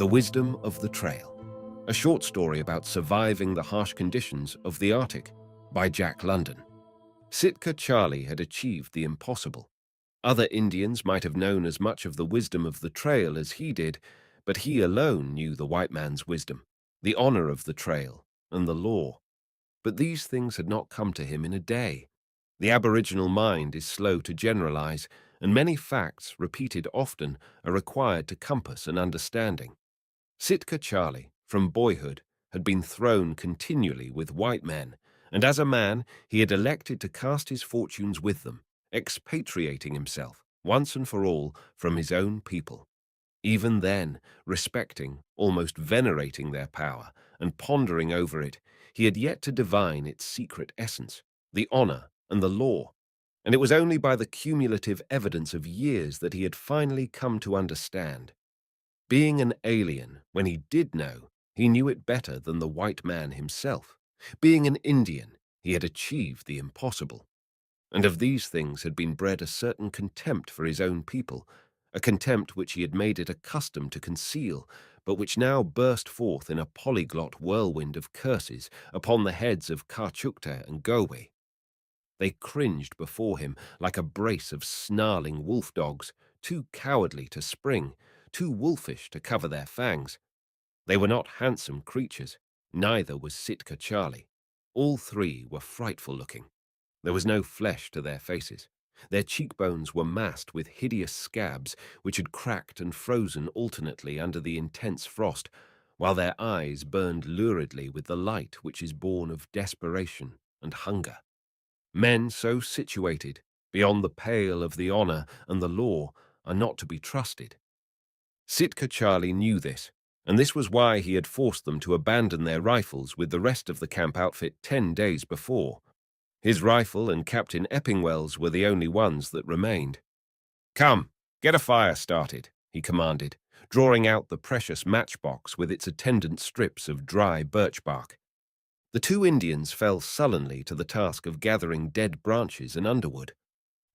The Wisdom of the Trail, a short story about surviving the harsh conditions of the Arctic by Jack London. Sitka Charlie had achieved the impossible. Other Indians might have known as much of the wisdom of the trail as he did, but he alone knew the white man's wisdom, the honor of the trail, and the law. But these things had not come to him in a day. The Aboriginal mind is slow to generalize, and many facts, repeated often, are required to compass an understanding. Sitka Charlie, from boyhood, had been thrown continually with white men, and as a man he had elected to cast his fortunes with them, expatriating himself, once and for all, from his own people. Even then, respecting, almost venerating their power, and pondering over it, he had yet to divine its secret essence, the honor and the law, and it was only by the cumulative evidence of years that he had finally come to understand. Being an alien, when he did know, he knew it better than the white man himself. Being an Indian, he had achieved the impossible. And of these things had been bred a certain contempt for his own people, a contempt which he had made it a custom to conceal, but which now burst forth in a polyglot whirlwind of curses upon the heads of Kachukta and Goway. They cringed before him like a brace of snarling wolf dogs, too cowardly to spring, too wolfish to cover their fangs. They were not handsome creatures, neither was Sitka Charlie. All three were frightful looking. There was no flesh to their faces. Their cheekbones were massed with hideous scabs which had cracked and frozen alternately under the intense frost, while their eyes burned luridly with the light which is born of desperation and hunger. Men so situated, beyond the pale of the honor and the law, are not to be trusted. Sitka Charlie knew this, and this was why he had forced them to abandon their rifles with the rest of the camp outfit 10 days before. His rifle and Captain Eppingwell's were the only ones that remained. "Come, get a fire started," he commanded, drawing out the precious matchbox with its attendant strips of dry birch bark. The two Indians fell sullenly to the task of gathering dead branches and underwood.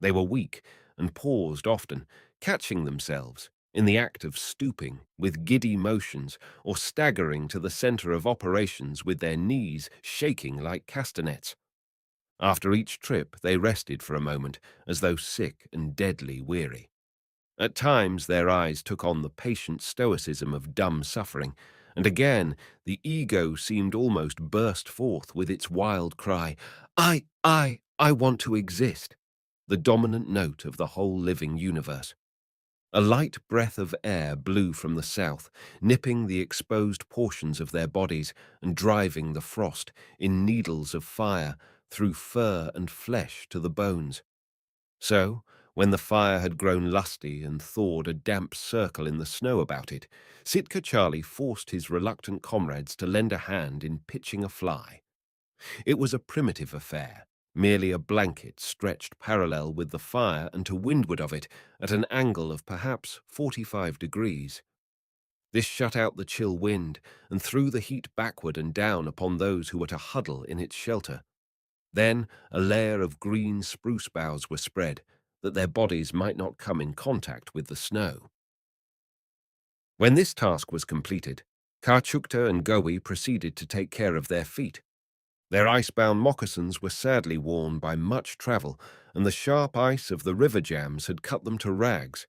They were weak and paused often, catching themselves, in the act of stooping, with giddy motions, or staggering to the center of operations with their knees shaking like castanets. After each trip, they rested for a moment, as though sick and deadly weary. At times, their eyes took on the patient stoicism of dumb suffering, and again, the ego seemed almost burst forth with its wild cry, I want to exist," the dominant note of the whole living universe. A light breath of air blew from the south, nipping the exposed portions of their bodies and driving the frost in needles of fire through fur and flesh to the bones. So, when the fire had grown lusty and thawed a damp circle in the snow about it, Sitka Charlie forced his reluctant comrades to lend a hand in pitching a fly. It was a primitive affair, merely a blanket stretched parallel with the fire and to windward of it at an angle of perhaps 45 degrees. This shut out the chill wind and threw the heat backward and down upon those who were to huddle in its shelter. Then a layer of green spruce boughs were spread, that their bodies might not come in contact with the snow. When this task was completed, Kachukta and Goway proceeded to take care of their feet. Their ice-bound moccasins were sadly worn by much travel, and the sharp ice of the river jams had cut them to rags.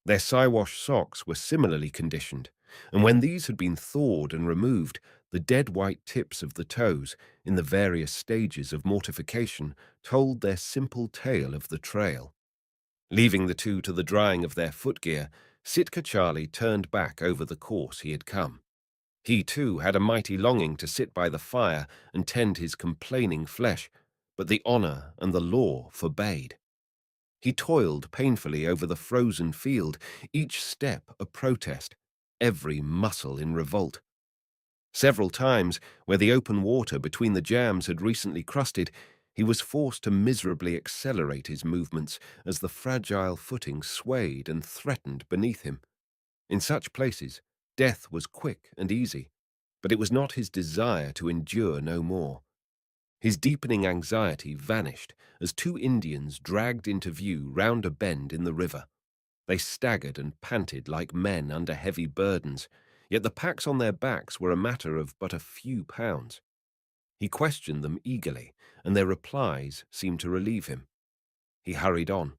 Their Siwash socks were similarly conditioned, and when these had been thawed and removed, the dead white tips of the toes, in the various stages of mortification, told their simple tale of the trail. Leaving the two to the drying of their footgear, Sitka Charlie turned back over the course he had come. He, too, had a mighty longing to sit by the fire and tend his complaining flesh, but the honor and the law forbade. He toiled painfully over the frozen field, each step a protest, every muscle in revolt. Several times, where the open water between the jams had recently crusted, he was forced to miserably accelerate his movements as the fragile footing swayed and threatened beneath him. In such places, death was quick and easy, but it was not his desire to endure no more. His deepening anxiety vanished as two Indians dragged into view round a bend in the river. They staggered and panted like men under heavy burdens, yet the packs on their backs were a matter of but a few pounds. He questioned them eagerly, and their replies seemed to relieve him. He hurried on.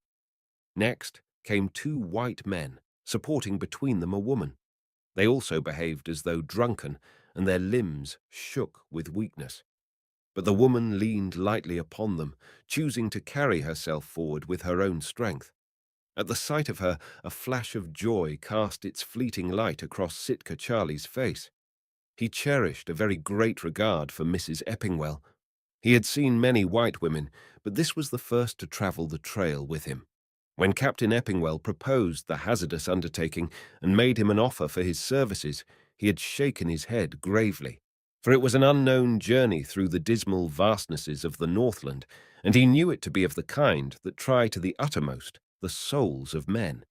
Next came two white men, supporting between them a woman. They also behaved as though drunken, and their limbs shook with weakness. But the woman leaned lightly upon them, choosing to carry herself forward with her own strength. At the sight of her, a flash of joy cast its fleeting light across Sitka Charlie's face. He cherished a very great regard for Mrs. Eppingwell. He had seen many white women, but this was the first to travel the trail with him. When Captain Eppingwell proposed the hazardous undertaking and made him an offer for his services, he had shaken his head gravely, for it was an unknown journey through the dismal vastnesses of the Northland, and he knew it to be of the kind that try to the uttermost the souls of men.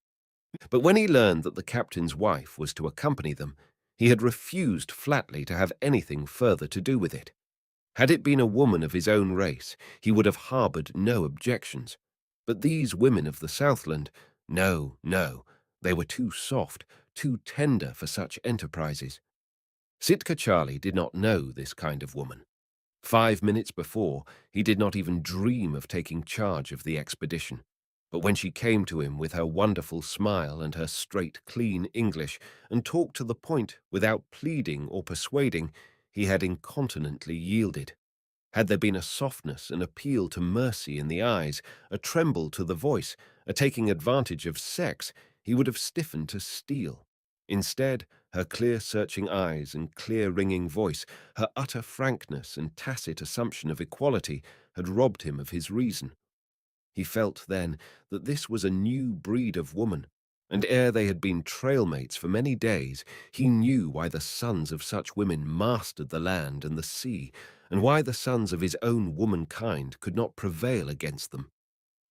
But when he learned that the captain's wife was to accompany them, he had refused flatly to have anything further to do with it. Had it been a woman of his own race, he would have harboured no objections. But these women of the Southland, no, no, they were too soft, too tender for such enterprises. Sitka Charlie did not know this kind of woman. 5 minutes before, he did not even dream of taking charge of the expedition. But when she came to him with her wonderful smile and her straight, clean English, and talked to the point without pleading or persuading, he had incontinently yielded. Had there been a softness, an appeal to mercy in the eyes, a tremble to the voice, a taking advantage of sex, he would have stiffened to steel. Instead, her clear searching eyes and clear ringing voice, her utter frankness and tacit assumption of equality had robbed him of his reason. He felt then that this was a new breed of woman, and ere they had been trail-mates for many days, he knew why the sons of such women mastered the land and the sea, and why the sons of his own womankind could not prevail against them.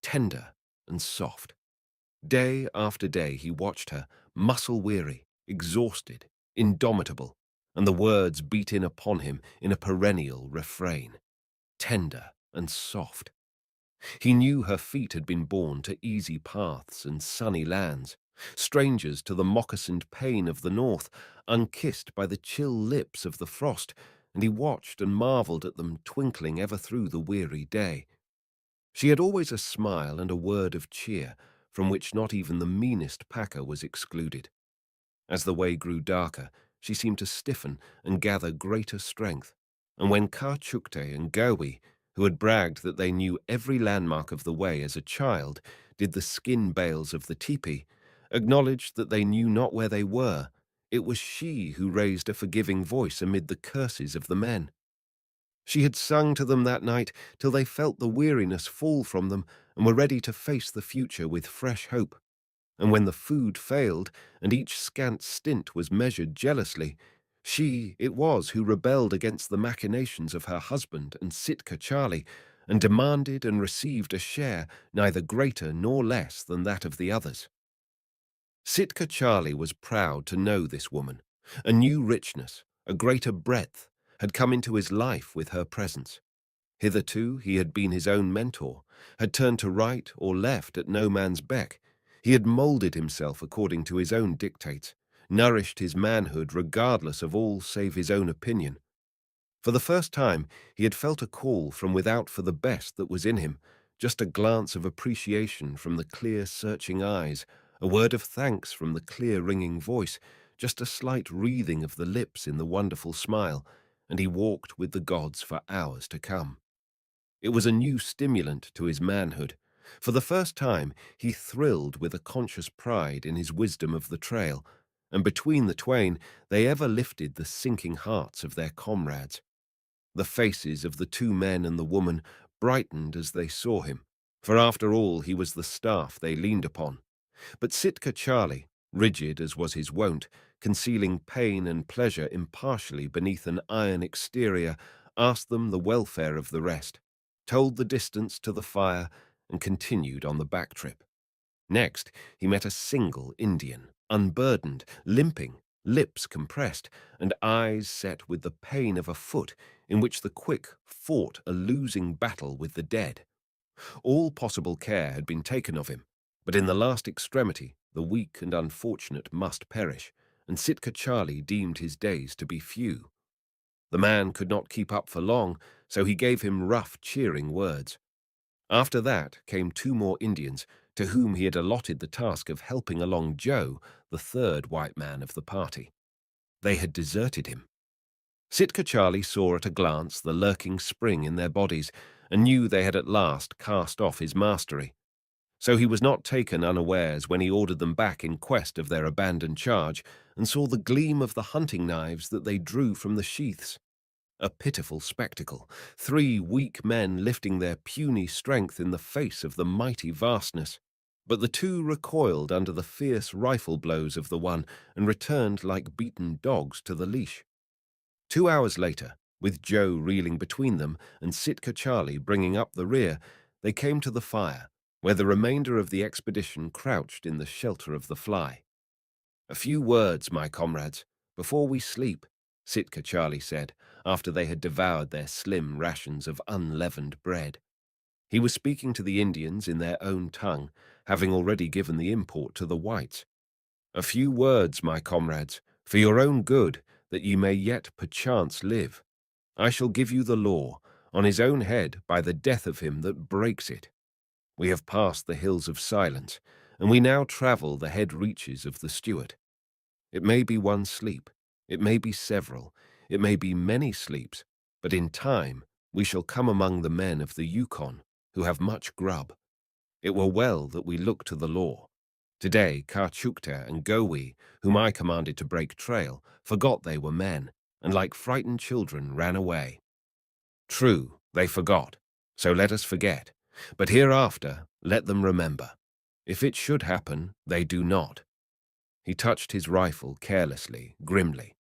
Tender and soft. Day after day he watched her, muscle-weary, exhausted, indomitable, and the words beat in upon him in a perennial refrain. Tender and soft. He knew her feet had been born to easy paths and sunny lands, strangers to the moccasined pain of the north, unkissed by the chill lips of the frost, and he watched and marvelled at them twinkling ever through the weary day. She had always a smile and a word of cheer, from which not even the meanest packer was excluded. As the way grew darker, she seemed to stiffen and gather greater strength, and when Ka Chukte and Gawi, who had bragged that they knew every landmark of the way as a child, did the skin bales of the teepee, acknowledged that they knew not where they were, it was she who raised a forgiving voice amid the curses of the men. She had sung to them that night till they felt the weariness fall from them and were ready to face the future with fresh hope. And when the food failed and each scant stint was measured jealously, she it was who rebelled against the machinations of her husband and Sitka Charlie, and demanded and received a share neither greater nor less than that of the others. Sitka Charlie was proud to know this woman. A new richness, a greater breadth, had come into his life with her presence. Hitherto he had been his own mentor, had turned to right or left at no man's beck. He had moulded himself according to his own dictates, nourished his manhood regardless of all save his own opinion. For the first time he had felt a call from without for the best that was in him, just a glance of appreciation from the clear searching eyes, a word of thanks from the clear ringing voice, just a slight wreathing of the lips in the wonderful smile, and he walked with the gods for hours to come. It was a new stimulant to his manhood. For the first time, he thrilled with a conscious pride in his wisdom of the trail, and between the twain they ever lifted the sinking hearts of their comrades. The faces of the two men and the woman brightened as they saw him, for after all he was the staff they leaned upon. But Sitka Charlie, rigid as was his wont, concealing pain and pleasure impartially beneath an iron exterior, asked them the welfare of the rest, told the distance to the fire, and continued on the back trip. Next, he met a single Indian, unburdened, limping, lips compressed, and eyes set with the pain of a foot in which the quick fought a losing battle with the dead. All possible care had been taken of him, but in the last extremity the weak and unfortunate must perish, and Sitka Charlie deemed his days to be few. The man could not keep up for long, so he gave him rough, cheering words. After that came two more Indians, to whom he had allotted the task of helping along Joe, the third white man of the party. They had deserted him. Sitka Charlie saw at a glance the lurking spring in their bodies and knew they had at last cast off his mastery. So he was not taken unawares when he ordered them back in quest of their abandoned charge and saw the gleam of the hunting knives that they drew from the sheaths. A pitiful spectacle, 3 weak men lifting their puny strength in the face of the mighty vastness. But the two recoiled under the fierce rifle blows of the one and returned like beaten dogs to the leash. 2 hours later, with Joe reeling between them and Sitka Charlie bringing up the rear, they came to the fire, where the remainder of the expedition crouched in the shelter of the fly. "A few words, my comrades, before we sleep," Sitka Charlie said, after they had devoured their slim rations of unleavened bread. He was speaking to the Indians in their own tongue, having already given the import to the whites. "A few words, my comrades, for your own good, that ye may yet perchance live. I shall give you the law, on his own head by the death of him that breaks it. We have passed the hills of silence, and we now travel the head reaches of the Stewart. It may be one sleep, it may be several, it may be many sleeps, but in time we shall come among the men of the Yukon, who have much grub. It were well that we look to the law. Today Kar-Chukta and Gowee, whom I commanded to break trail, forgot they were men, and like frightened children ran away. True, they forgot, so let us forget, but hereafter let them remember. If it should happen, they do not." He touched his rifle carelessly, grimly.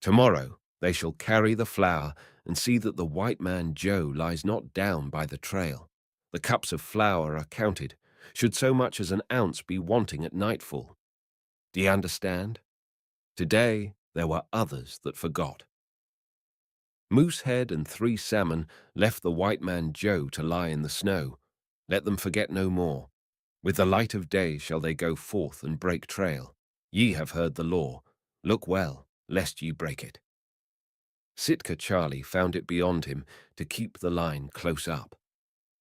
"Tomorrow they shall carry the flour and see that the white man Joe lies not down by the trail. The cups of flour are counted, should so much as an ounce be wanting at nightfall. Do ye understand? Today there were others that forgot." Moosehead and 3 salmon left the white man Joe to lie in the snow. Let them forget no more. With the light of day shall they go forth and break trail. Ye have heard the law. Look well, lest ye break it. Sitka Charlie found it beyond him to keep the line close up.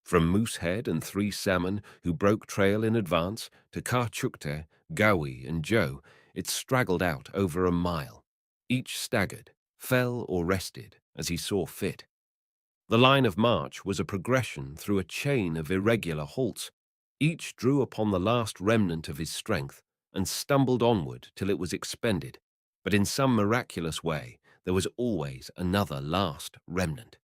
From Moosehead and 3 salmon, who broke trail in advance, to Kar-Chukta, Gowee, and Joe, it straggled out over a mile. Each staggered, fell or rested as he saw fit. The line of march was a progression through a chain of irregular halts. Each drew upon the last remnant of his strength and stumbled onward till it was expended, but in some miraculous way there was always another last remnant.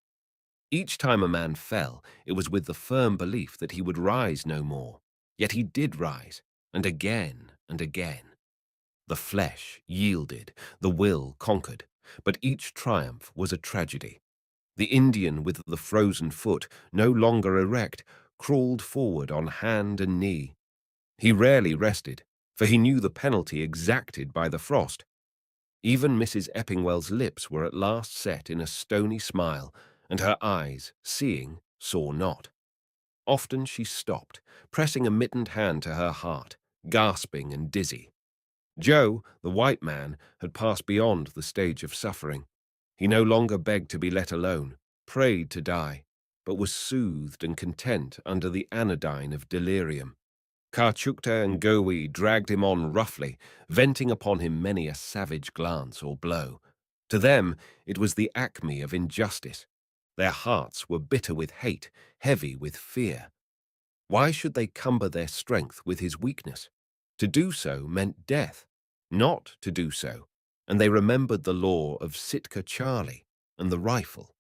Each time a man fell, it was with the firm belief that he would rise no more. Yet he did rise, and again and again. The flesh yielded, the will conquered, but each triumph was a tragedy. The Indian with the frozen foot, no longer erect, crawled forward on hand and knee. He rarely rested, for he knew the penalty exacted by the frost. Even Mrs. Eppingwell's lips were at last set in a stony smile, and her eyes, seeing, saw not. Often she stopped, pressing a mittened hand to her heart, gasping and dizzy. Joe, the white man, had passed beyond the stage of suffering. He no longer begged to be let alone, prayed to die, but was soothed and content under the anodyne of delirium. Kar-Chukta and Gowee dragged him on roughly, venting upon him many a savage glance or blow. To them it was the acme of injustice. Their hearts were bitter with hate, heavy with fear. Why should they cumber their strength with his weakness? To do so meant death. Not to do so, and they remembered the law of Sitka Charlie and the rifle.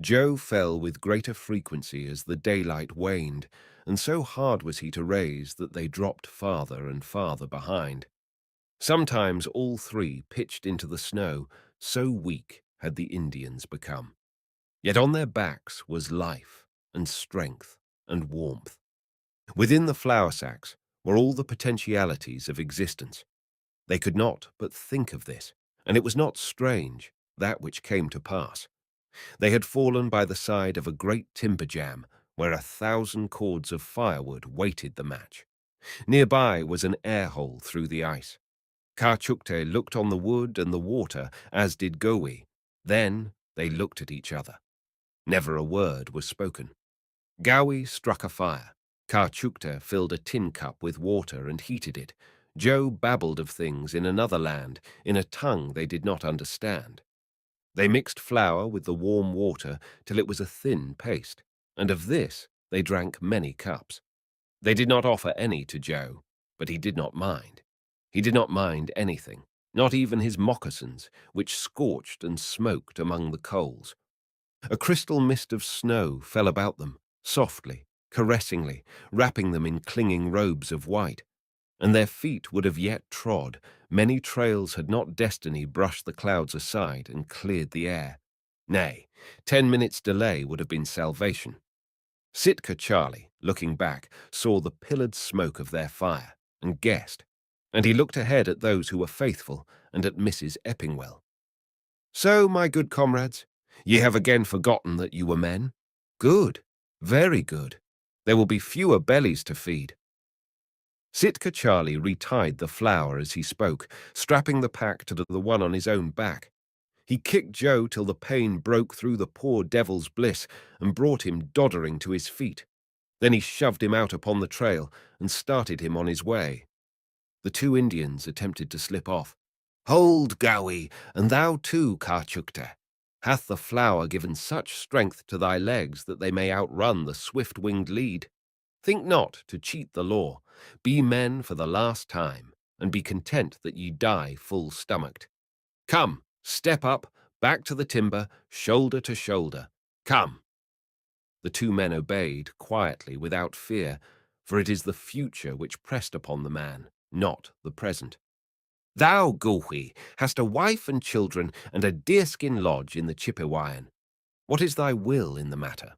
Joe fell with greater frequency as the daylight waned, and so hard was he to raise that they dropped farther and farther behind. Sometimes all 3 pitched into the snow, so weak had the Indians become. Yet on their backs was life and strength and warmth. Within the flour sacks were all the potentialities of existence. They could not but think of this, and it was not strange, that which came to pass. They had fallen by the side of a great timber jam, where 1,000 cords of firewood waited the match. Nearby was an air hole through the ice. Kar looked on the wood and the water, as did Gowi. Then they looked at each other. Never a word was spoken. Gowi struck a fire. Kar filled a tin cup with water and heated it. Joe babbled of things in another land, in a tongue they did not understand. They mixed flour with the warm water till it was a thin paste, and of this they drank many cups. They did not offer any to Joe, but he did not mind. He did not mind anything, not even his moccasins, which scorched and smoked among the coals. A crystal mist of snow fell about them, softly, caressingly, wrapping them in clinging robes of white. And their feet would have yet trod. Many trails had not destiny brushed the clouds aside and cleared the air. Nay, 10 minutes' delay would have been salvation. Sitka Charlie, looking back, saw the pillared smoke of their fire, and guessed, and he looked ahead at those who were faithful and at Mrs. Eppingwell. "So, my good comrades, ye have again forgotten that you were men? Good, very good. There will be fewer bellies to feed." Sitka Charlie retied the flour as he spoke, strapping the pack to the one on his own back. He kicked Joe till the pain broke through the poor devil's bliss and brought him doddering to his feet. Then he shoved him out upon the trail and started him on his way. The two Indians attempted to slip off. "Hold, Gowi, and thou too, Kar. Hath the flour given such strength to thy legs that they may outrun the swift-winged lead? Think not to cheat the law. Be men for the last time, and be content that ye die full-stomached. Come, step up, back to the timber, shoulder to shoulder. Come." The two men obeyed, quietly, without fear, for it is the future which pressed upon the man, not the present. "Thou, Gowi, hast a wife and children and a deerskin lodge in the Chipewyan. What is thy will in the matter?"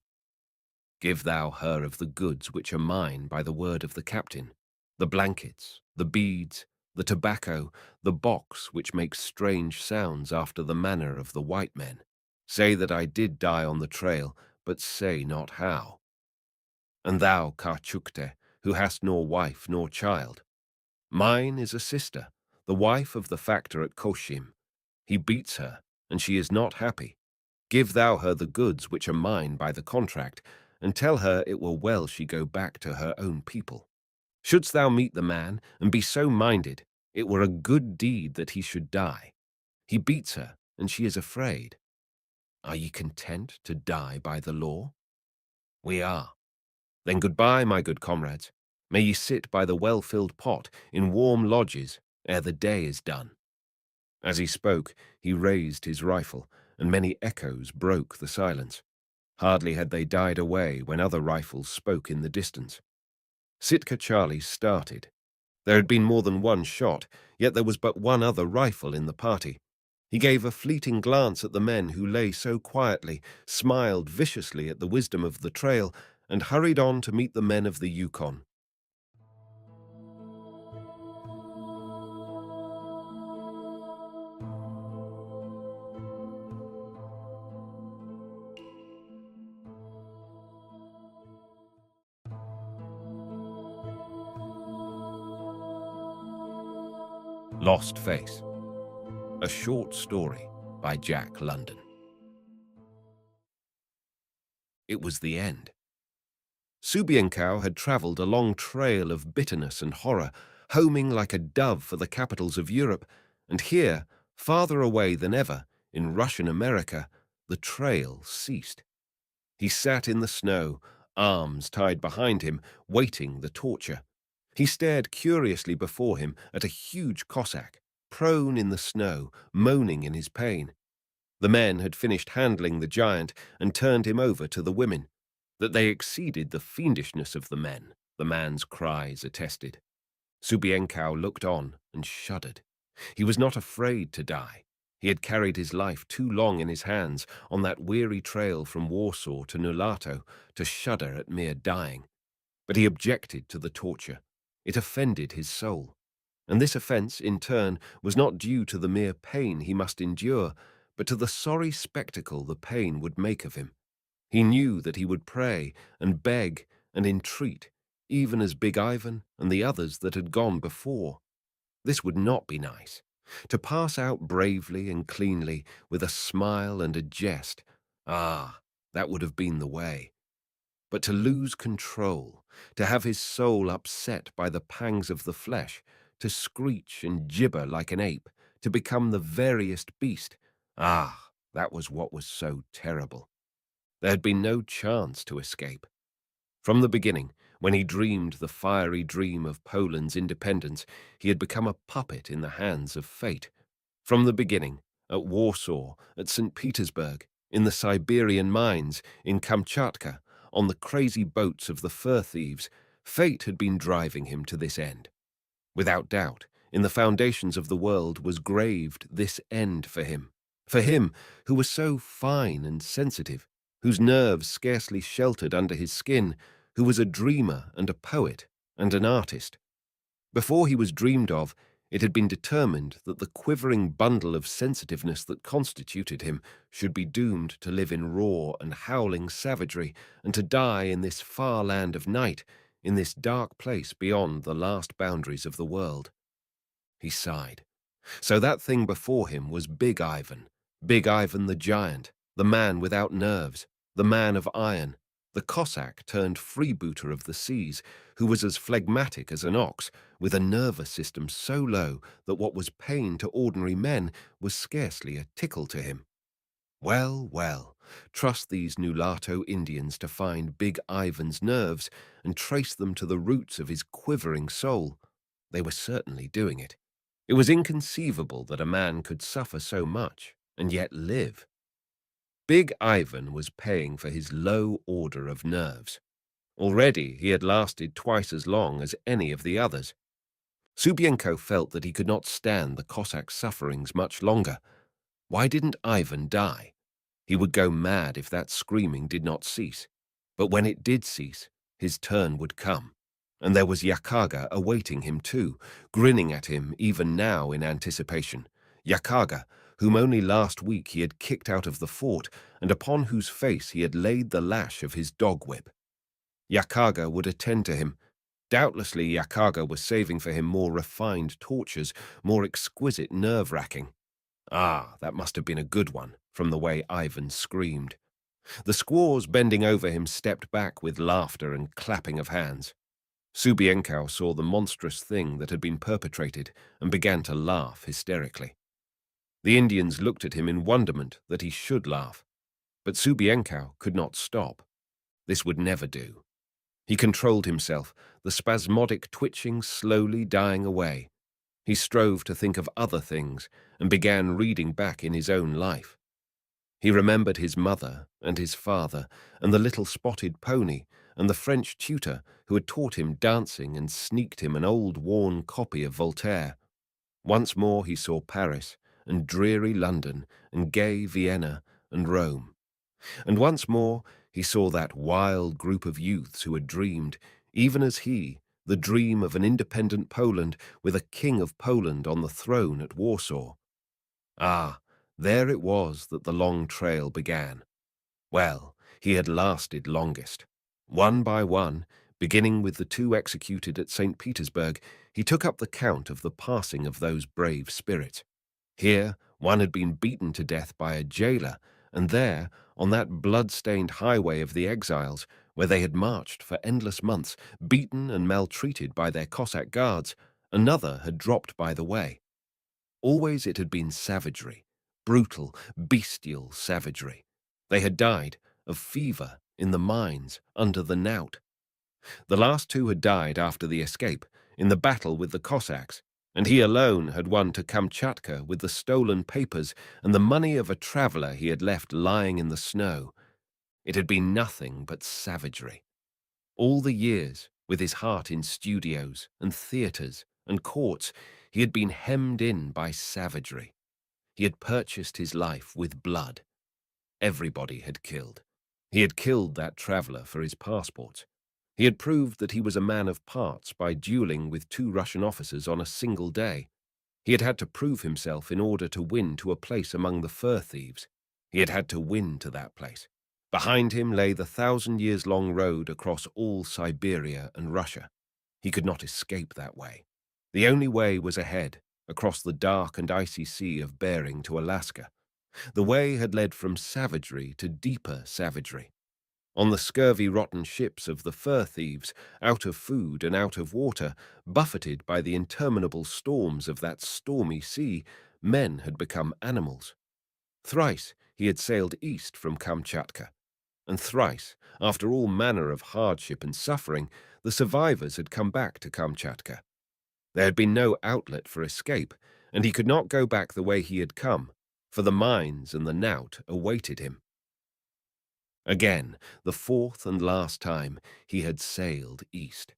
"Give thou her of the goods which are mine by the word of the captain, the blankets, the beads, the tobacco, the box which makes strange sounds after the manner of the white men. Say that I did die on the trail, but say not how. And thou, Kar, who hast nor wife nor child. Mine is a sister, the wife of the factor at Koshim. He beats her, and she is not happy. Give thou her the goods which are mine by the contract, and tell her it were well she go back to her own people. Shouldst thou meet the man, and be so minded, it were a good deed that he should die. He beats her, and she is afraid. Are ye content to die by the law?" "We are." "Then goodbye, my good comrades. May ye sit by the well-filled pot in warm lodges ere the day is done." As he spoke, he raised his rifle, and many echoes broke the silence. Hardly had they died away when other rifles spoke in the distance. Sitka Charlie started. There had been more than one shot, yet there was but one other rifle in the party. He gave a fleeting glance at the men who lay so quietly, smiled viciously at the wisdom of the trail, and hurried on to meet the men of the Yukon. Lost Face, a short story by Jack London. It was the end. Subienkow had travelled a long trail of bitterness and horror, homing like a dove for the capitals of Europe, and here, farther away than ever, in Russian America, the trail ceased. He sat in the snow, arms tied behind him, waiting the torture. He stared curiously before him at a huge Cossack, prone in the snow, moaning in his pain. The men had finished handling the giant and turned him over to the women. That they exceeded the fiendishness of the men, the man's cries attested. Subienkow looked on and shuddered. He was not afraid to die. He had carried his life too long in his hands on that weary trail from Warsaw to Nulato to shudder at mere dying. But he objected to the torture. It offended his soul. And this offence, in turn, was not due to the mere pain he must endure, but to the sorry spectacle the pain would make of him. He knew that he would pray and beg and entreat, even as Big Ivan and the others that had gone before. This would not be nice. To pass out bravely and cleanly, with a smile and a jest, that would have been the way. But to lose control, to have his soul upset by the pangs of the flesh, to screech and gibber like an ape, to become the veriest beast, that was what was so terrible. There had been no chance to escape. From the beginning, when he dreamed the fiery dream of Poland's independence, he had become a puppet in the hands of fate. From the beginning, at Warsaw, at St. Petersburg, in the Siberian mines, in Kamchatka, on the crazy boats of the fur thieves, fate had been driving him to this end. Without doubt, in the foundations of the world was graved this end for him who was so fine and sensitive, whose nerves scarcely sheltered under his skin, who was a dreamer and a poet and an artist. Before he was dreamed of, it had been determined that the quivering bundle of sensitiveness that constituted him should be doomed to live in raw and howling savagery and to die in this far land of night, in this dark place beyond the last boundaries of the world. He sighed. So that thing before him was Big Ivan the giant, the man without nerves, the man of iron, the Cossack turned freebooter of the seas, who was as phlegmatic as an ox, with a nervous system so low that what was pain to ordinary men was scarcely a tickle to him. Well, well, trust these Nulato Indians to find Big Ivan's nerves and trace them to the roots of his quivering soul. They were certainly doing it. It was inconceivable that a man could suffer so much and yet live. Big Ivan was paying for his low order of nerves. Already he had lasted twice as long as any of the others. Subienko felt that he could not stand the Cossack's sufferings much longer. Why didn't Ivan die? He would go mad if that screaming did not cease. But when it did cease, his turn would come. And there was Yakaga awaiting him too, grinning at him even now in anticipation. Yakaga, whom only last week he had kicked out of the fort and upon whose face he had laid the lash of his dog whip. Yakaga would attend to him. Doubtlessly Yakaga was saving for him more refined tortures, more exquisite nerve-racking. That must have been a good one, from the way Ivan screamed. The squaws bending over him stepped back with laughter and clapping of hands. Subienko saw the monstrous thing that had been perpetrated and began to laugh hysterically. The Indians looked at him in wonderment that he should laugh. But Subienko could not stop. This would never do. He controlled himself, the spasmodic twitching slowly dying away. He strove to think of other things and began reading back in his own life. He remembered his mother and his father and the little spotted pony and the French tutor who had taught him dancing and sneaked him an old worn copy of Voltaire. Once more he saw Paris and dreary London and gay Vienna and Rome. And once more he saw that wild group of youths who had dreamed, even as he, the dream of an independent Poland with a king of Poland on the throne at Warsaw. There it was that the long trail began. Well, he had lasted longest. One by one, beginning with the two executed at St. Petersburg, he took up the count of the passing of those brave spirits. Here, one had been beaten to death by a jailer, and there, on that blood-stained highway of the exiles, where they had marched for endless months, beaten and maltreated by their Cossack guards, another had dropped by the way. Always it had been savagery, brutal, bestial savagery. They had died of fever in the mines under the knout. The last two had died after the escape, in the battle with the Cossacks, and he alone had won to Kamchatka with the stolen papers and the money of a traveller he had left lying in the snow. It had been nothing but savagery. All the years, with his heart in studios and theatres and courts, he had been hemmed in by savagery. He had purchased his life with blood. Everybody had killed. He had killed that traveller for his passports. He had proved that he was a man of parts by duelling with two Russian officers on a single day. He had had to prove himself in order to win to a place among the fur thieves. He had had to win to that place. Behind him lay the 1,000-years-long road across all Siberia and Russia. He could not escape that way. The only way was ahead, across the dark and icy sea of Bering to Alaska. The way had led from savagery to deeper savagery. On the scurvy-rotten ships of the fur thieves, out of food and out of water, buffeted by the interminable storms of that stormy sea, men had become animals. Thrice he had sailed east from Kamchatka, and thrice, after all manner of hardship and suffering, the survivors had come back to Kamchatka. There had been no outlet for escape, and he could not go back the way he had come, for the mines and the knout awaited him. Again, the fourth and last time, he had sailed east.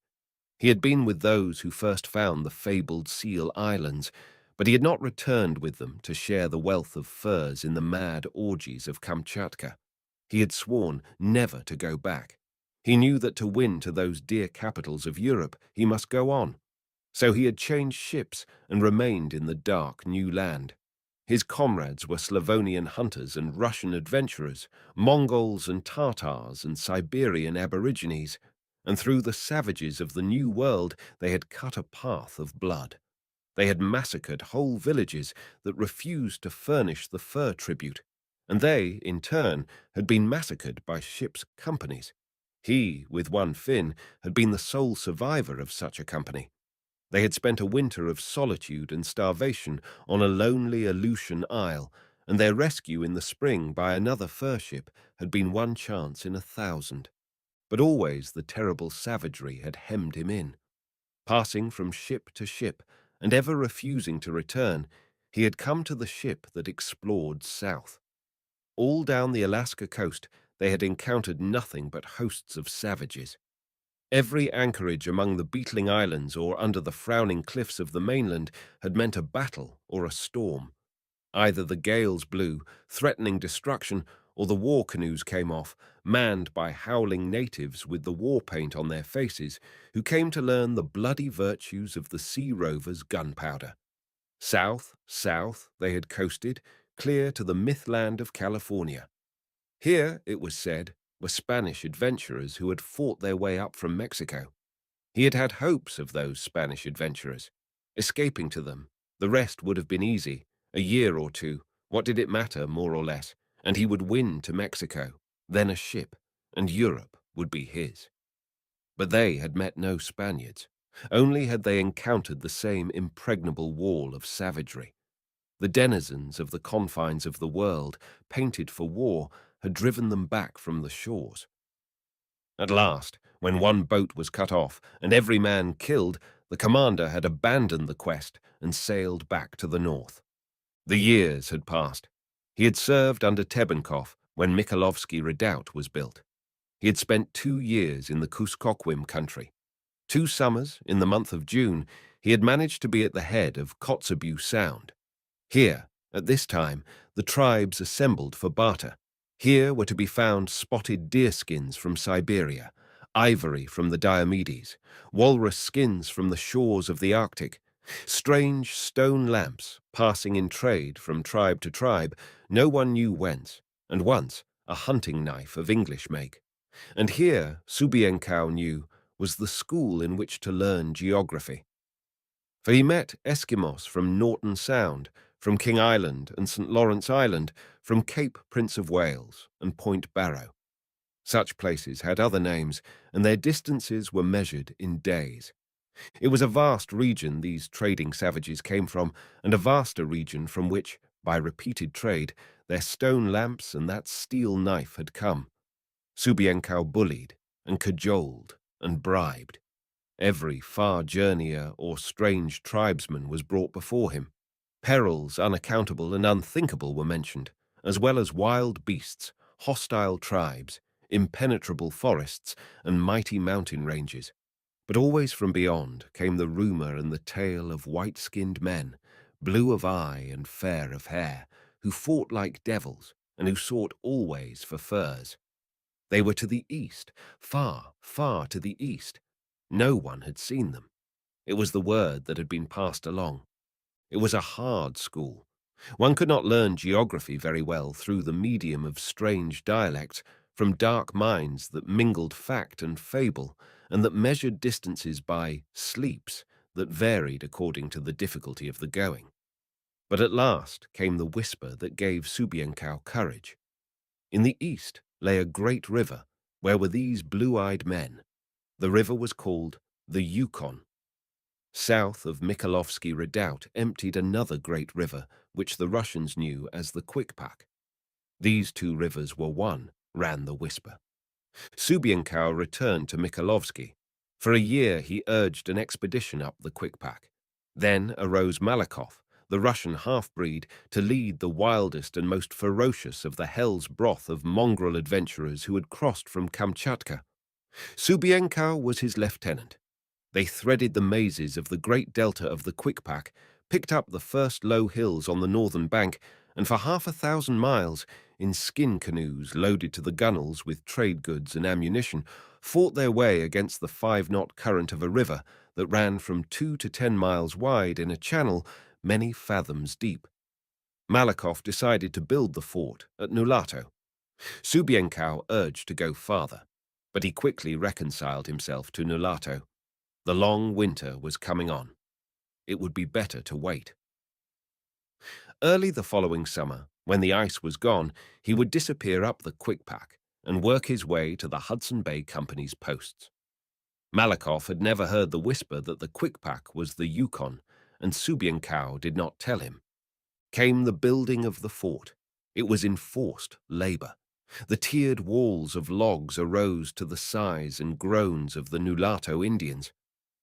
He had been with those who first found the fabled Seal Islands, but he had not returned with them to share the wealth of furs in the mad orgies of Kamchatka. He had sworn never to go back. He knew that to win to those dear capitals of Europe, he must go on. So he had changed ships and remained in the dark new land. His comrades were Slavonian hunters and Russian adventurers, Mongols and Tartars and Siberian aborigines, and through the savages of the New World they had cut a path of blood. They had massacred whole villages that refused to furnish the fur tribute, and they, in turn, had been massacred by ships' companies. He, with one Finn, had been the sole survivor of such a company. They had spent a winter of solitude and starvation on a lonely Aleutian isle, and their rescue in the spring by another fur ship had been one chance in 1,000. But always the terrible savagery had hemmed him in. Passing from ship to ship, and ever refusing to return, he had come to the ship that explored south. All down the Alaska coast they had encountered nothing but hosts of savages. Every anchorage among the beetling islands or under the frowning cliffs of the mainland had meant a battle or a storm. Either the gales blew, threatening destruction, or the war canoes came off, manned by howling natives with the war paint on their faces, who came to learn the bloody virtues of the sea rovers' gunpowder. South they had coasted, clear to the mythland of California. Here, it was said, were Spanish adventurers who had fought their way up from Mexico. He had had hopes of those Spanish adventurers. Escaping to them, the rest would have been easy. A year or two, what did it matter, more or less, and he would win to Mexico, then a ship, and Europe would be his. But they had met no Spaniards. Only had they encountered the same impregnable wall of savagery. The denizens of the confines of the world, painted for war, had driven them back from the shores. At last, when one boat was cut off and every man killed, the commander had abandoned the quest and sailed back to the north. The years had passed. He had served under Tebenkoff when Mikhailovsky Redoubt was built. He had spent 2 years in the Kuskokwim country. 2 summers, in the month of June, he had managed to be at the head of Kotzebue Sound. Here, at this time, the tribes assembled for barter. Here were to be found spotted deerskins from Siberia, ivory from the Diomedes, walrus skins from the shores of the Arctic, strange stone lamps passing in trade from tribe to tribe, no one knew whence, and once a hunting knife of English make. And here, Subienkow knew, was the school in which to learn geography. For he met Eskimos from Norton Sound, from King Island and St. Lawrence Island, from Cape Prince of Wales and Point Barrow. Such places had other names, and their distances were measured in days. It was a vast region these trading savages came from, and a vaster region from which, by repeated trade, their stone lamps and that steel knife had come. Subienkow bullied and cajoled and bribed. Every far journeyer or strange tribesman was brought before him. Perils unaccountable and unthinkable were mentioned, as well as wild beasts, hostile tribes, impenetrable forests, and mighty mountain ranges. But always from beyond came the rumor and the tale of white-skinned men, blue of eye and fair of hair, who fought like devils and who sought always for furs. They were to the east, far, far to the east. No one had seen them. It was the word that had been passed along. It was a hard school. One could not learn geography very well through the medium of strange dialects from dark minds that mingled fact and fable and that measured distances by sleeps that varied according to the difficulty of the going. But at last came the whisper that gave Subienkow courage. In the east lay a great river, where were these blue-eyed men. The river was called the Yukon. South of Mikhailovsky Redoubt emptied another great river, which the Russians knew as the Kwikpak. These two rivers were one, ran the whisper. Subienkow returned to Mikhailovsky. For a year he urged an expedition up the Kwikpak. Then arose Malakoff, the Russian half-breed, to lead the wildest and most ferocious of the hell's broth of mongrel adventurers who had crossed from Kamchatka. Subienkow was his lieutenant. They threaded the mazes of the great delta of the Kwikpak, picked up the first low hills on the northern bank, and for 500 miles, in skin canoes loaded to the gunwales with trade goods and ammunition, fought their way against the 5-knot current of a river that ran from 2 to 10 miles wide in a channel many fathoms deep. Malakoff decided to build the fort at Nulato. Subienkow urged to go farther, but he quickly reconciled himself to Nulato. The long winter was coming on. It would be better to wait. Early the following summer, when the ice was gone, he would disappear up the Kwikpak and work his way to the Hudson Bay Company's posts. Malakoff had never heard the whisper that the Kwikpak was the Yukon, and Subienkow did not tell him. Came the building of the fort. It was in forced labor. The tiered walls of logs arose to the sighs and groans of the Nulato Indians.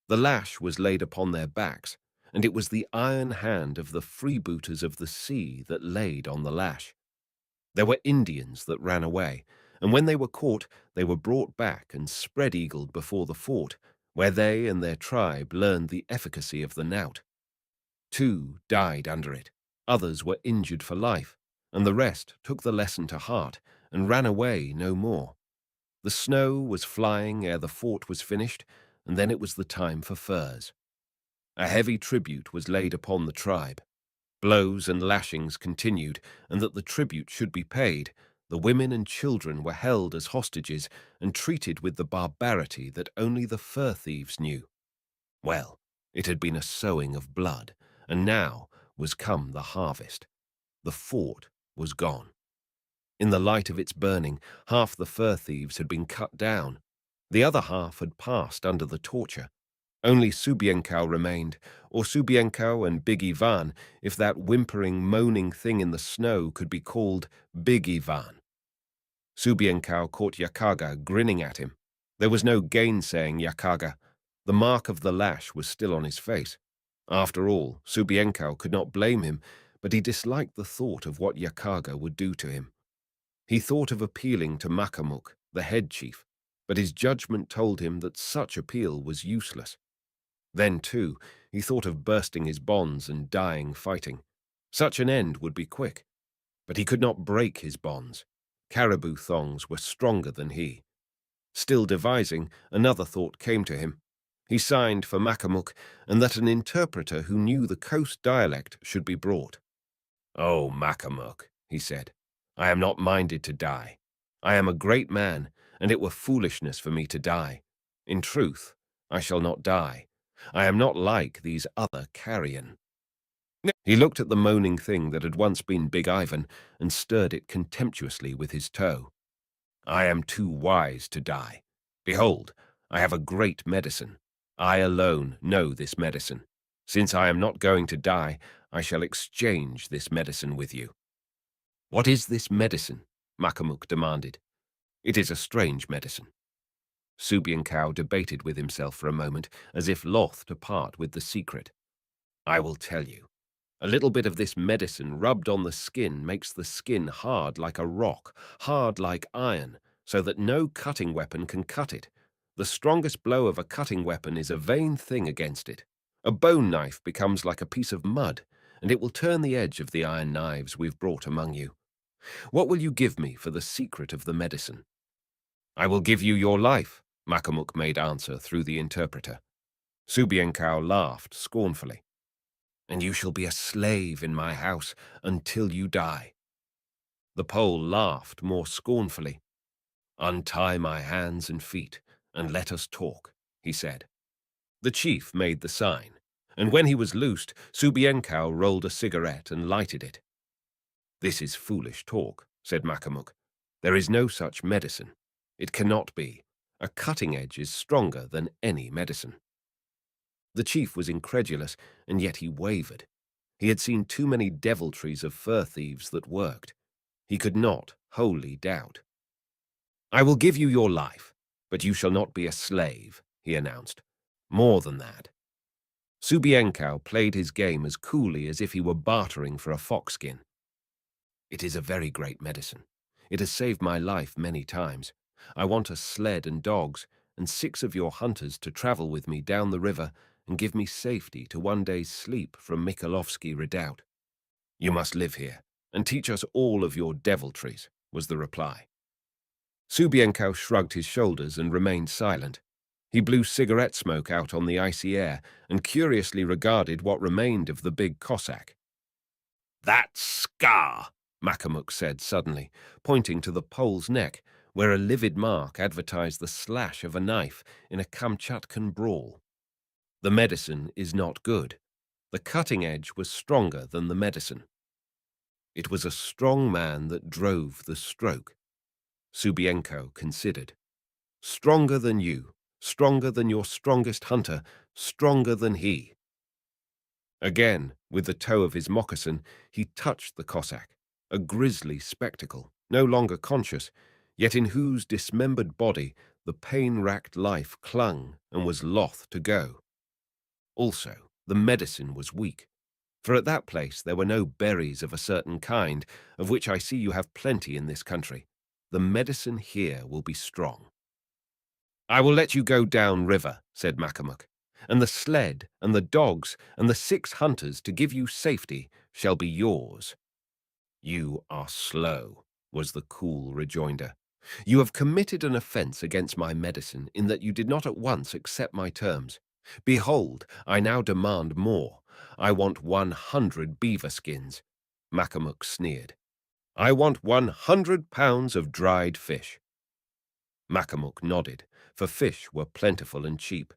The lash was laid upon their backs, and it was the iron hand of the freebooters of the sea that laid on the lash. There were Indians that ran away, and when they were caught, they were brought back and spread-eagled before the fort, where they and their tribe learned the efficacy of the knout. 2 died under it, others were injured for life, and the rest took the lesson to heart and ran away no more. The snow was flying ere the fort was finished, and then it was the time for furs. A heavy tribute was laid upon the tribe. Blows and lashings continued, and that the tribute should be paid, the women and children were held as hostages and treated with the barbarity that only the fur thieves knew. Well, it had been a sowing of blood, and now was come the harvest. The fort was gone. In the light of its burning, half the fur thieves had been cut down. The other half had passed under the torture. Only Subienkow remained, or Subienkow and Big Ivan, if that whimpering, moaning thing in the snow could be called Big Ivan. Subienkow caught Yakaga grinning at him. There was no gainsaying Yakaga. The mark of the lash was still on his face. After all, Subienkow could not blame him, but he disliked the thought of what Yakaga would do to him. He thought of appealing to Makamuk, the head chief, but his judgment told him that such appeal was useless. Then, too, he thought of bursting his bonds and dying fighting. Such an end would be quick. But he could not break his bonds. Caribou thongs were stronger than he. Still devising, another thought came to him. He signed for Makamuk, and that an interpreter who knew the coast dialect should be brought. "Oh, Makamuk," he said, "I am not minded to die. I am a great man, and it were foolishness for me to die. In truth, I shall not die. I am not like these other carrion." He looked at the moaning thing that had once been Big Ivan and stirred it contemptuously with his toe. "I am too wise to die. Behold, I have a great medicine. I alone know this medicine. Since I am not going to die, I shall exchange this medicine with you." "What is this medicine?" Makamuk demanded. "It is a strange medicine." Subienkow debated with himself for a moment, as if loth to part with the secret. "I will tell you. A little bit of this medicine rubbed on the skin makes the skin hard like a rock, hard like iron, so that no cutting weapon can cut it. The strongest blow of a cutting weapon is a vain thing against it. A bone knife becomes like a piece of mud, and it will turn the edge of the iron knives we've brought among you. What will you give me for the secret of the medicine?" "I will give you your life," Makamuk made answer through the interpreter. Subienkow laughed scornfully. "And you shall be a slave in my house until you die." The Pole laughed more scornfully. "Untie my hands and feet, and let us talk," he said. The chief made the sign. and when he was loosed, Subienkow rolled a cigarette and lighted it. "This is foolish talk," said Makamuk. "There is no such medicine. It cannot be. A cutting edge is stronger than any medicine." The chief was incredulous, and yet he wavered. He had seen too many deviltries of fur thieves that worked. He could not wholly doubt. "I will give you your life, but you shall not be a slave," he announced. "More than that." Subienkow played his game as coolly as if he were bartering for a foxskin. "It is a very great medicine. It has saved my life many times. I want a sled and dogs, and 6 of your hunters to travel with me down the river and give me safety to one day's sleep from Mikhailovsky Redoubt. You must live here, and teach us all of your deviltries," was the reply. Subienkow shrugged his shoulders and remained silent. He blew cigarette smoke out on the icy air and curiously regarded what remained of the big Cossack. "That scar," Makamuk said suddenly, pointing to the Pole's neck, where a livid mark advertised the slash of a knife in a Kamchatkan brawl. "The medicine is not good. The cutting edge was stronger than the medicine." "It was a strong man that drove the stroke." Subienkow considered. "Stronger than you, stronger than your strongest hunter, stronger than he." Again, with the toe of his moccasin, he touched the Cossack, a grisly spectacle, no longer conscious, yet in whose dismembered body the pain-racked life clung and was loth to go. Also, the medicine was weak, for at that place there were no berries of a certain kind, of which I see you have plenty in this country. The medicine here will be strong. "I will let you go down river," said Makamuk, "and the sled and the dogs and the 6 hunters to give you safety shall be yours." "You are slow," was the cool rejoinder. "You have committed an offense against my medicine in that you did not at once accept my terms. Behold, I now demand more. I want 100 beaver skins." Makamuk sneered. "I want 100 pounds of dried fish." Makamuk nodded, for fish were plentiful and cheap.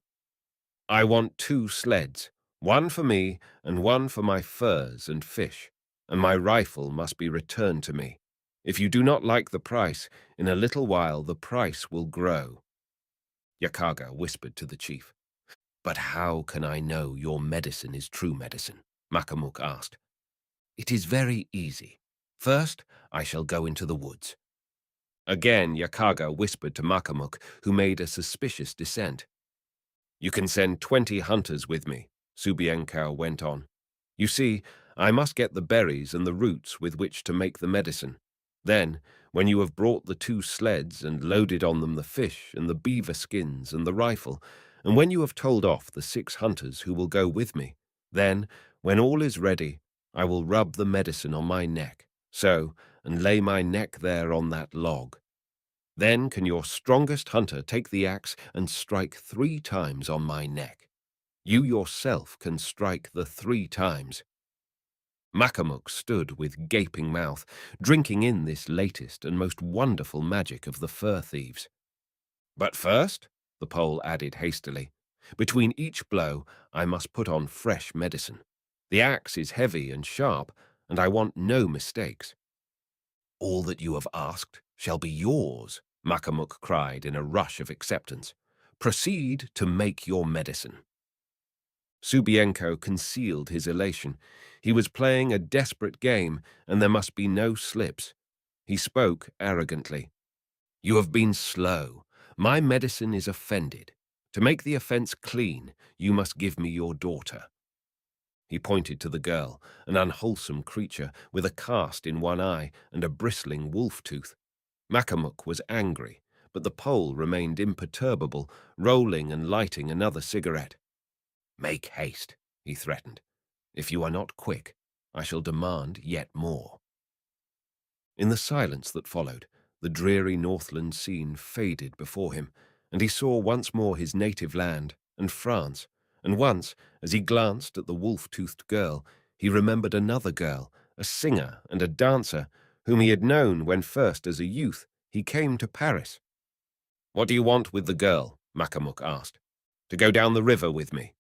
"I want 2 sleds, one for me and one for my furs and fish, and my rifle must be returned to me. If you do not like the price, in a little while the price will grow." Yakaga whispered to the chief. "But how can I know your medicine is true medicine?" Makamuk asked. "It is very easy. First, I shall go into the woods." Again Yakaga whispered to Makamuk, who made a suspicious dissent. "You can send 20 hunters with me," Subienkow went on. "You see, I must get the berries and the roots with which to make the medicine. Then, when you have brought the 2 sleds and loaded on them the fish and the beaver skins and the rifle, and when you have told off the 6 hunters who will go with me, then, when all is ready, I will rub the medicine on my neck, so, and lay my neck there on that log. Then can your strongest hunter take the axe and strike 3 times on my neck. You yourself can strike the 3 times." Makamuk stood with gaping mouth, drinking in this latest and most wonderful magic of the fur thieves. "But first," the Pole added hastily, "between each blow I must put on fresh medicine. The axe is heavy and sharp, and I want no mistakes." "All that you have asked shall be yours," Makamuk cried in a rush of acceptance. "Proceed to make your medicine." Subienkow concealed his elation. He was playing a desperate game, and there must be no slips. He spoke arrogantly. "You have been slow. My medicine is offended. To make the offense clean, you must give me your daughter." He pointed to the girl, an unwholesome creature with a cast in one eye and a bristling wolf tooth. Makamuk was angry, but the Pole remained imperturbable, rolling and lighting another cigarette. "Make haste," he threatened. "If you are not quick, I shall demand yet more." In the silence that followed, the dreary Northland scene faded before him, and he saw once more his native land and France, and once, as he glanced at the wolf-toothed girl, he remembered another girl, a singer and a dancer, whom he had known when first, as a youth, he came to Paris. "What do you want with the girl?" Makamuk asked. "To go down the river with me."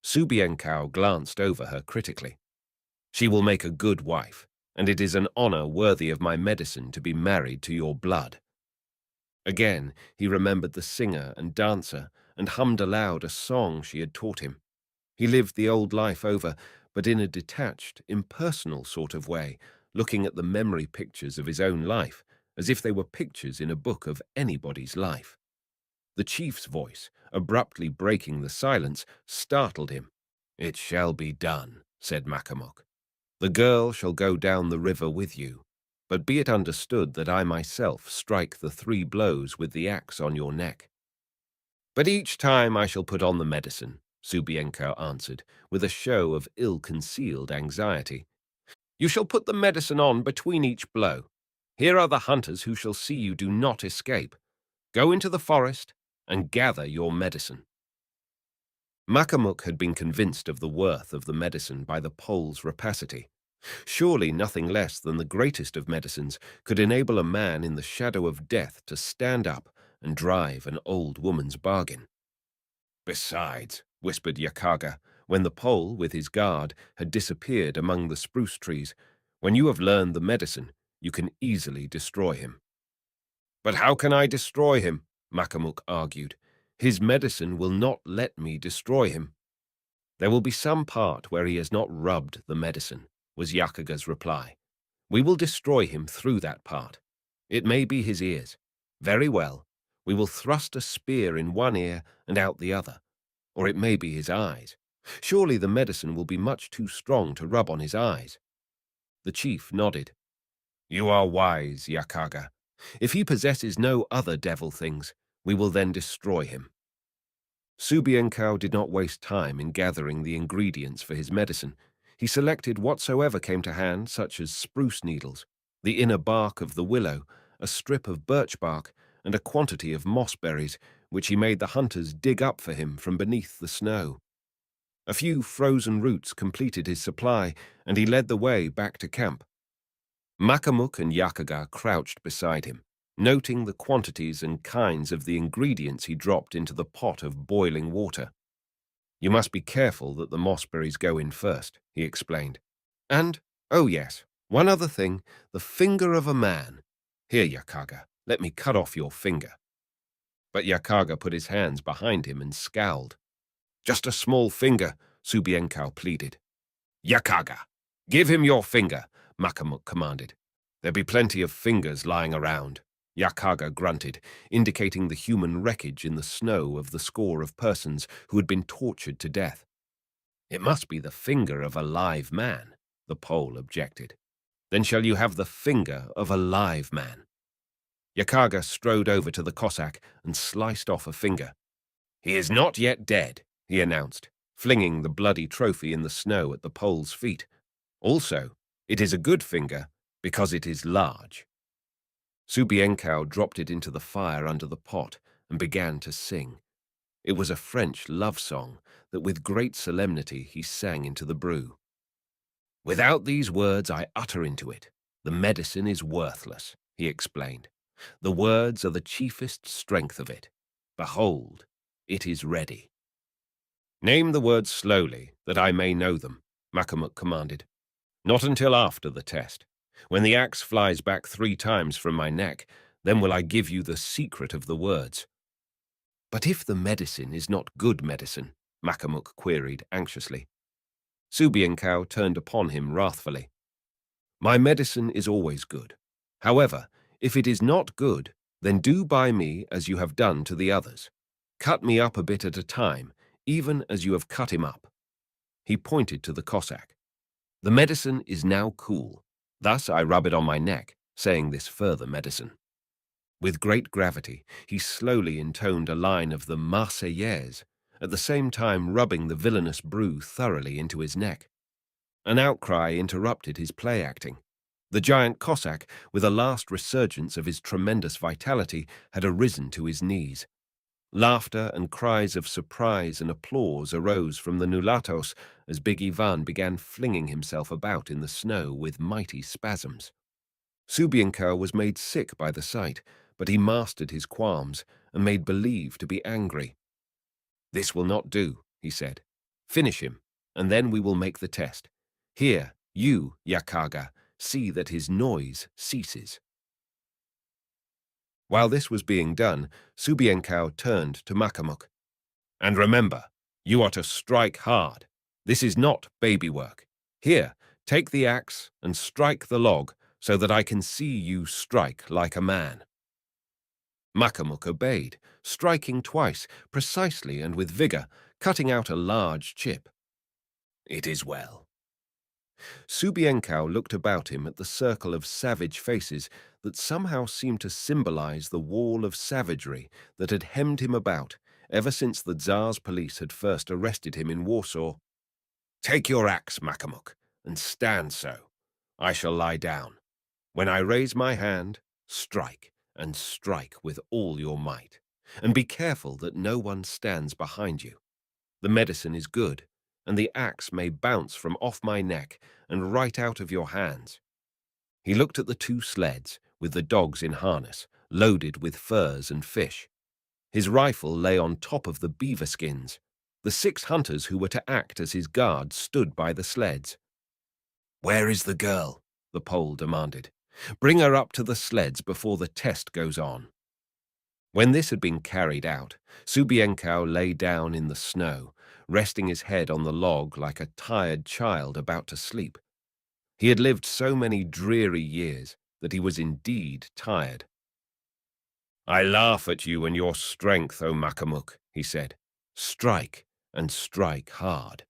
Subienkow glanced over her critically. She will make a good wife, and it is an honor worthy of my medicine to be married to your blood. Again, he remembered the singer and dancer and hummed aloud a song she had taught him. He lived the old life over, but in a detached, impersonal sort of way, looking at the memory pictures of his own life, as if they were pictures in a book of anybody's life. The chief's voice, abruptly breaking the silence, startled him. "It shall be done," said Makamuk. "The girl shall go down the river with you, but be it understood that I myself strike the 3 blows with the axe on your neck." "But each time I shall put on the medicine," Subienko answered, with a show of ill-concealed anxiety. "You shall put the medicine on between each blow. Here are the hunters who shall see you do not escape. Go into the forest and gather your medicine." Makamuk had been convinced of the worth of the medicine by the Pole's rapacity. Surely nothing less than the greatest of medicines could enable a man in the shadow of death to stand up and drive an old woman's bargain. "Besides," whispered Yakaga, when the Pole, with his guard, had disappeared among the spruce trees, "when you have learned the medicine, you can easily destroy him." "But how can I destroy him?" Makamuk argued. "His medicine will not let me destroy him." "There will be some part where he has not rubbed the medicine," was Yakaga's reply. "We will destroy him through that part. It may be his ears. Very well. We will thrust a spear in one ear and out the other. Or it may be his eyes. Surely the medicine will be much too strong to rub on his eyes." The chief nodded. "You are wise, Yakaga. If he possesses no other devil things, we will then destroy him." Subienkow did not waste time in gathering the ingredients for his medicine. He selected whatsoever came to hand, such as spruce needles, the inner bark of the willow, a strip of birch bark, and a quantity of moss berries, which he made the hunters dig up for him from beneath the snow. A few frozen roots completed his supply, and he led the way back to camp. Makamuk and Yakaga crouched beside him, noting the quantities and kinds of the ingredients he dropped into the pot of boiling water. "You must be careful that the mossberries go in first," he explained. "And, oh yes, one other thing, the finger of a man. Here, Yakaga, let me cut off your finger." But Yakaga put his hands behind him and scowled. "Just a small finger," Subienkow pleaded. "Yakaga, give him your finger," Makamuk commanded. "There be plenty of fingers lying around." Yakaga grunted, indicating the human wreckage in the snow of the score of persons who had been tortured to death. "It must be the finger of a live man," the Pole objected. "Then shall you have the finger of a live man." Yakaga strode over to the Cossack and sliced off a finger. "He is not yet dead," he announced, flinging the bloody trophy in the snow at the Pole's feet. "Also, it is a good finger because it is large." Subienkow dropped it into the fire under the pot and began to sing. It was a French love song that with great solemnity he sang into the brew. "Without these words I utter into it, the medicine is worthless," he explained. "The words are the chiefest strength of it. Behold, it is ready." "Name the words slowly, that I may know them," Makamuk commanded. "Not until after the test. When the axe flies back 3 times from my neck, then will I give you the secret of the words." "But if the medicine is not good medicine?" Makamuk queried anxiously. Subienkow turned upon him wrathfully. "My medicine is always good. However, if it is not good, then do by me as you have done to the others. Cut me up a bit at a time, even as you have cut him up." He pointed to the Cossack. "The medicine is now cool. Thus I rub it on my neck, saying this further medicine." With great gravity, he slowly intoned a line of the Marseillaise, at the same time rubbing the villainous brew thoroughly into his neck. An outcry interrupted his play-acting. The giant Cossack, with a last resurgence of his tremendous vitality, had arisen to his knees. Laughter and cries of surprise and applause arose from the Nulatos as Big Ivan began flinging himself about in the snow with mighty spasms. Subienkow was made sick by the sight, but he mastered his qualms and made believe to be angry. "This will not do," he said. Finish him, and then we will make the test. Here, you, Yakaga, see that his noise ceases." While this was being done, Subienkow turned to Makamuk. "And remember, you are to strike hard. This is not baby work. Here, take the axe and strike the log so that I can see you strike like a man." Makamuk obeyed, striking twice, precisely and with vigor, cutting out a large chip. "It is well." Subienkow looked about him at the circle of savage faces that somehow seemed to symbolize the wall of savagery that had hemmed him about ever since the Tsar's police had first arrested him in Warsaw. "Take your axe, Makamuk, and stand so. I shall lie down. When I raise my hand, strike, and strike with all your might. And be careful that no one stands behind you. The medicine is good, and the axe may bounce from off my neck and right out of your hands." He looked at the two sleds, with the dogs in harness, loaded with furs and fish. His rifle lay on top of the beaver skins. The 6 hunters who were to act as his guards stood by the sleds. "Where is the girl?" the Pole demanded. "Bring her up to the sleds before the test goes on." When this had been carried out, Subienkow lay down in the snow, resting his head on the log like a tired child about to sleep. He had lived so many dreary years that he was indeed tired. "I laugh at you and your strength, O Makamuk," he said. "Strike, and strike hard."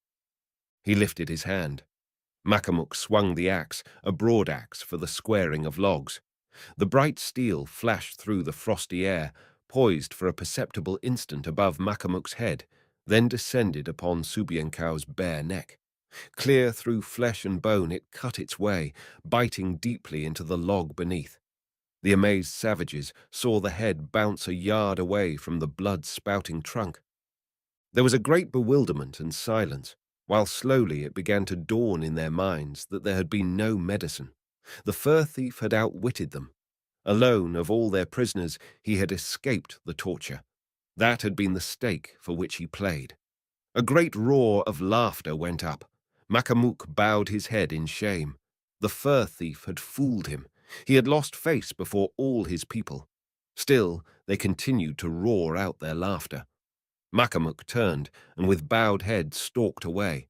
He lifted his hand. Makamuk swung the axe, a broad axe for the squaring of logs. The bright steel flashed through the frosty air, poised for a perceptible instant above Makamuk's head, then descended upon Subienkow's bare neck. Clear through flesh and bone it cut its way, biting deeply into the log beneath. The amazed savages saw the head bounce a yard away from the blood-spouting trunk. There was a great bewilderment and silence, while slowly it began to dawn in their minds that there had been no medicine. The fur thief had outwitted them. Alone of all their prisoners, he had escaped the torture. That had been the stake for which he played. A great roar of laughter went up. Makamuk bowed his head in shame. The fur thief had fooled him. He had lost face before all his people. Still, they continued to roar out their laughter. Makamuk turned and with bowed head stalked away.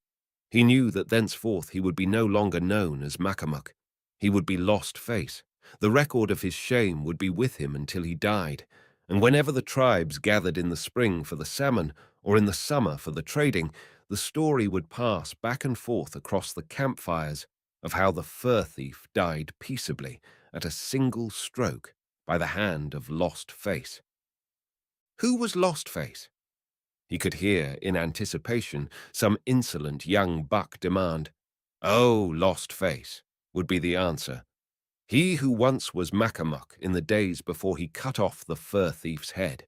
He knew that thenceforth he would be no longer known as Makamuk. He would be lost face. The record of his shame would be with him until he died, and whenever the tribes gathered in the spring for the salmon or in the summer for the trading, the story would pass back and forth across the campfires of how the fur thief died peaceably at a single stroke by the hand of Lost Face. Who was Lost Face? He could hear, in anticipation, some insolent young buck demand. "Oh, Lost Face," would be the answer. He who once was Makamuk in the days before he cut off the fur thief's head.